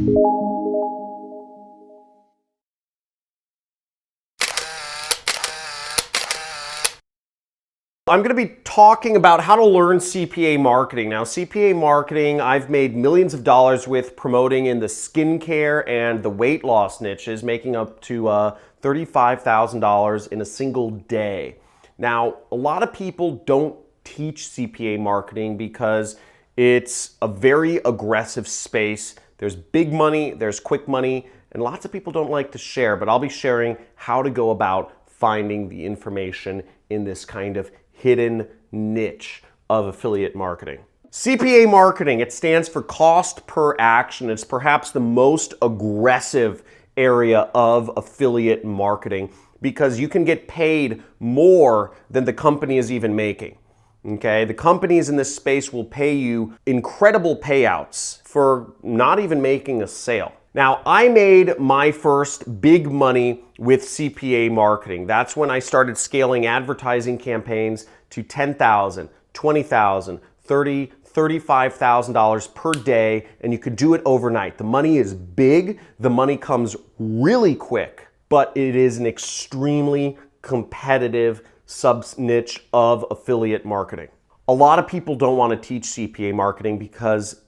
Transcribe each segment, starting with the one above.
I'm going to be talking about how to learn CPA marketing. Now, CPA marketing, I've made millions of dollars with promoting in the skincare and the weight loss niches, making up to $35,000 in a single day. Now, a lot of people don't teach CPA marketing because it's a very aggressive space. There's big money, there's quick money, and lots of people don't like to share, but I'll be sharing how to go about finding the information in this kind of hidden niche of affiliate marketing. CPA marketing, it stands for cost per action. It's perhaps the most aggressive area of affiliate marketing because you can get paid more than the company is even making. Okay, the companies in this space will pay you incredible payouts for not even making a sale. Now, I made my first big money with CPA marketing. That's when I started scaling advertising campaigns to $10,000, $20,000, $30,000, $35,000 per day, and you could do it overnight. The money is big, the money comes really quick, but it is an extremely competitive sub-niche of affiliate marketing. A lot of people don't want to teach CPA marketing because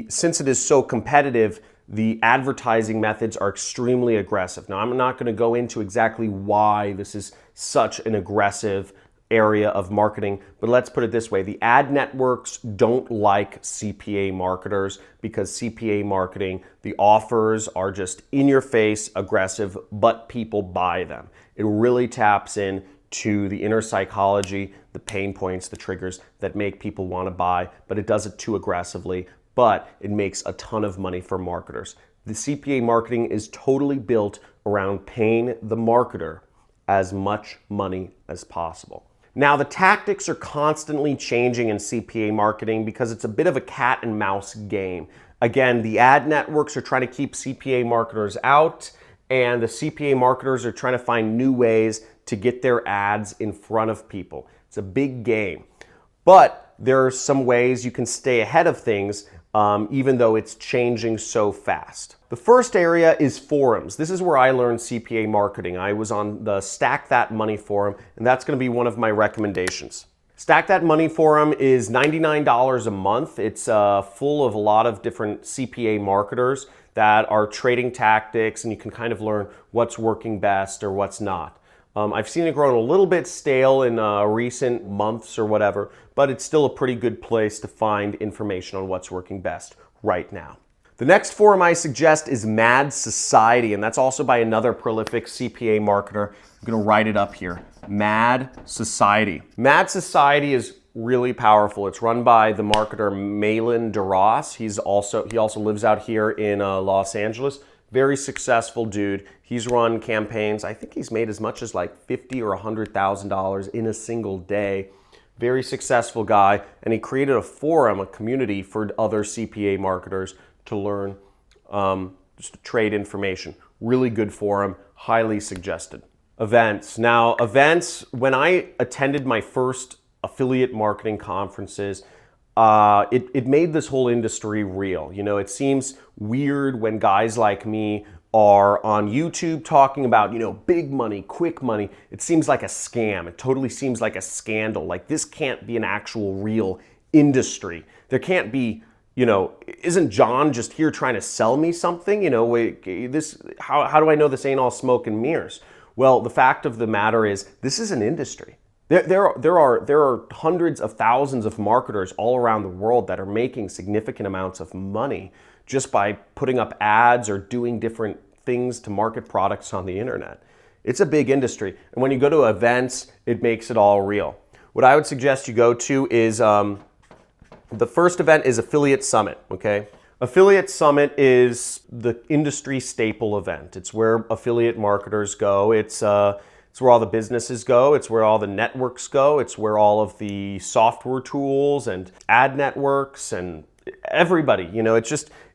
since it is so competitive, the advertising methods are extremely aggressive. Now, I'm not going to go into exactly why this is such an aggressive area of marketing, but let's put it this way. The ad networks don't like CPA marketers because CPA marketing, the offers are just in your face, aggressive, but people buy them. It really taps in to the inner psychology, the pain points, the triggers that make people want to buy, but it does it too aggressively. But it makes a ton of money for marketers. The CPA marketing is totally built around paying the marketer as much money as possible. Now, the tactics are constantly changing in CPA marketing because it's a bit of a cat and mouse game. Again, the ad networks are trying to keep CPA marketers out, and the CPA marketers are trying to find new ways to get their ads in front of people. It's a big game. But there are some ways you can stay ahead of things even though it's changing so fast. The first area is forums. This is where I learned CPA marketing. I was on the Stack That Money forum, and that's going to be one of my recommendations. Stack That Money forum is $99 a month. It's full of a lot of different CPA marketers that are trading tactics, and you can kind of learn what's working best or what's not. I've seen it grow a little bit stale in recent months or whatever, but it's still a pretty good place to find information on what's working best right now. The next forum I suggest is Mad Society, and that's also by another prolific CPA marketer. I'm going to write it up here. Mad Society. Mad Society is really powerful. It's run by the marketer Malin DeRoss. He also lives out here in Los Angeles. Very successful dude. He's run campaigns. I think he's made as much as like $50,000 or $100,000 in a single day. Very successful guy, and he created a forum, a community for other CPA marketers to learn, just to trade information. Really good forum, highly suggested. Events. Now, events, when I attended my first affiliate marketing conferences, it made this whole industry real. You know, it seems weird when guys like me are on YouTube talking about, you know, big money, quick money. It seems like a scam. It totally seems like a scandal. Like, this can't be an actual real industry. There can't be, you know, isn't John just here trying to sell me something? You know, how do I know this ain't all smoke and mirrors? Well, the fact of the matter is, this is an industry. There are hundreds of thousands of marketers all around the world that are making significant amounts of money just by putting up ads or doing different things to market products on the internet. It's a big industry. And when you go to events, it makes it all real. What I would suggest you go to is, the first event is Affiliate Summit, okay? Affiliate Summit is the industry staple event. It's where affiliate marketers go. It's where all the businesses go. It's where all the networks go. It's where all of the software tools and ad networks and everybody, you know,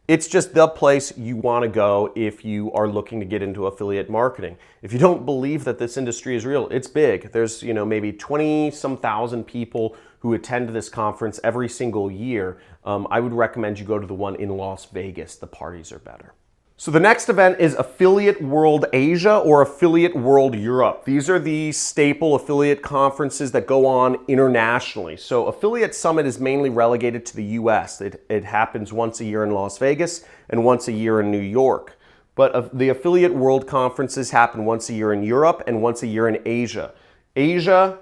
It's just the place you want to go if you are looking to get into affiliate marketing. If you don't believe that this industry is real, it's big. There's, maybe 20-some thousand people who attend this conference every single year. I would recommend you go to the one in Las Vegas. The parties are better. So the next event is Affiliate World Asia or Affiliate World Europe. These are the staple affiliate conferences that go on internationally. So Affiliate Summit is mainly relegated to the US. It happens once a year in Las Vegas and once a year in New York. But the Affiliate World Conferences happen once a year in Europe and once a year in Asia. Asia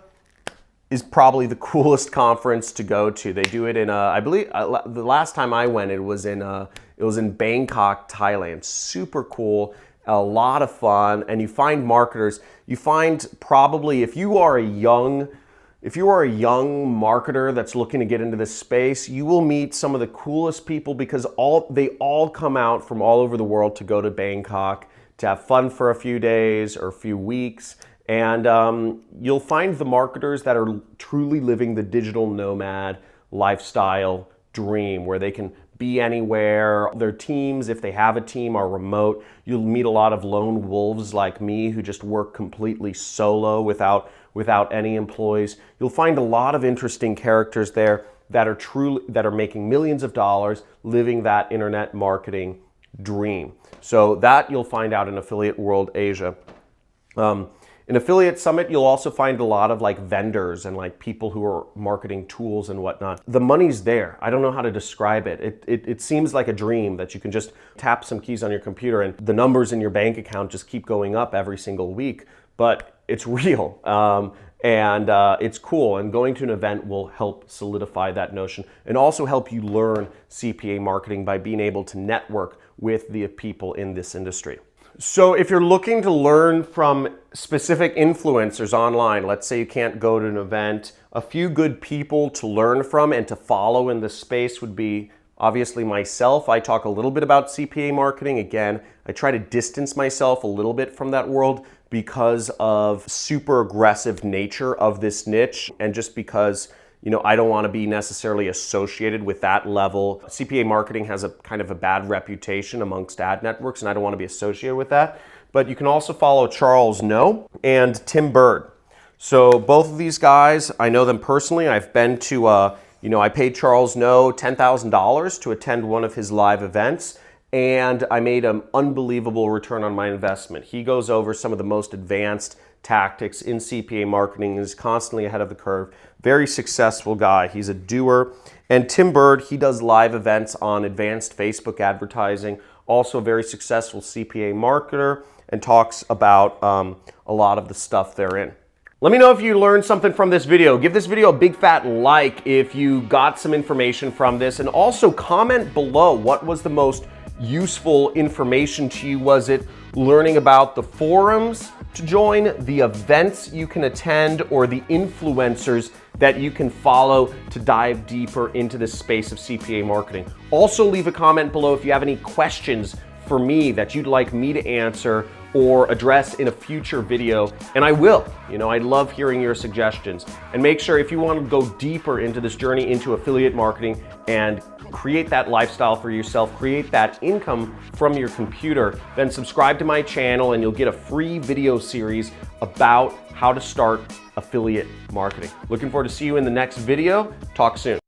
is probably the coolest conference to go to. They do it in, I believe, the last time I went, it was in Bangkok, Thailand. Super cool, a lot of fun, and you find marketers. You find probably if you are a young marketer that's looking to get into this space, you will meet some of the coolest people because they all come out from all over the world to go to Bangkok to have fun for a few days or a few weeks. And you'll find the marketers that are truly living the digital nomad lifestyle dream where they can be anywhere. Their teams, if they have a team, are remote. You'll meet a lot of lone wolves like me who just work completely solo without any employees. You'll find a lot of interesting characters there that are making millions of dollars living that internet marketing dream. So that you'll find out in Affiliate World Asia. In Affiliate Summit, you'll also find a lot of vendors and people who are marketing tools and whatnot. The money's there. I don't know how to describe it. It seems like a dream that you can just tap some keys on your computer and the numbers in your bank account just keep going up every single week. But it's real and it's cool. And going to an event will help solidify that notion and also help you learn CPA marketing by being able to network with the people in this industry. So if you're looking to learn from specific influencers online, let's say you can't go to an event, a few good people to learn from and to follow in this space would be obviously myself. I talk a little bit about CPA marketing. Again, I try to distance myself a little bit from that world because of super aggressive nature of this niche and just because I don't want to be necessarily associated with that level. CPA marketing has a kind of a bad reputation amongst ad networks, and I don't want to be associated with that. But you can also follow Charles No and Tim Bird. So both of these guys, I know them personally. I've been to, I paid Charles No $10,000 to attend one of his live events, and I made an unbelievable return on my investment. He goes over some of the most advanced tactics in CPA marketing, is constantly ahead of the curve. Very successful guy. He's a doer. And Tim Bird, he does live events on advanced Facebook advertising. Also a very successful CPA marketer and talks about a lot of the stuff therein. Let me know if you learned something from this video. Give this video a big fat like if you got some information from this, and also comment below what was the most useful information to you. Was it learning about the forums to join, the events you can attend, or the influencers that you can follow to dive deeper into this space of CPA marketing? Also leave a comment below if you have any questions for me that you'd like me to answer or address in a future video, and I will. I love hearing your suggestions. And make sure if you want to go deeper into this journey into affiliate marketing and create that lifestyle for yourself, create that income from your computer, then subscribe to my channel and you'll get a free video series about how to start affiliate marketing. Looking forward to see you in the next video. Talk soon.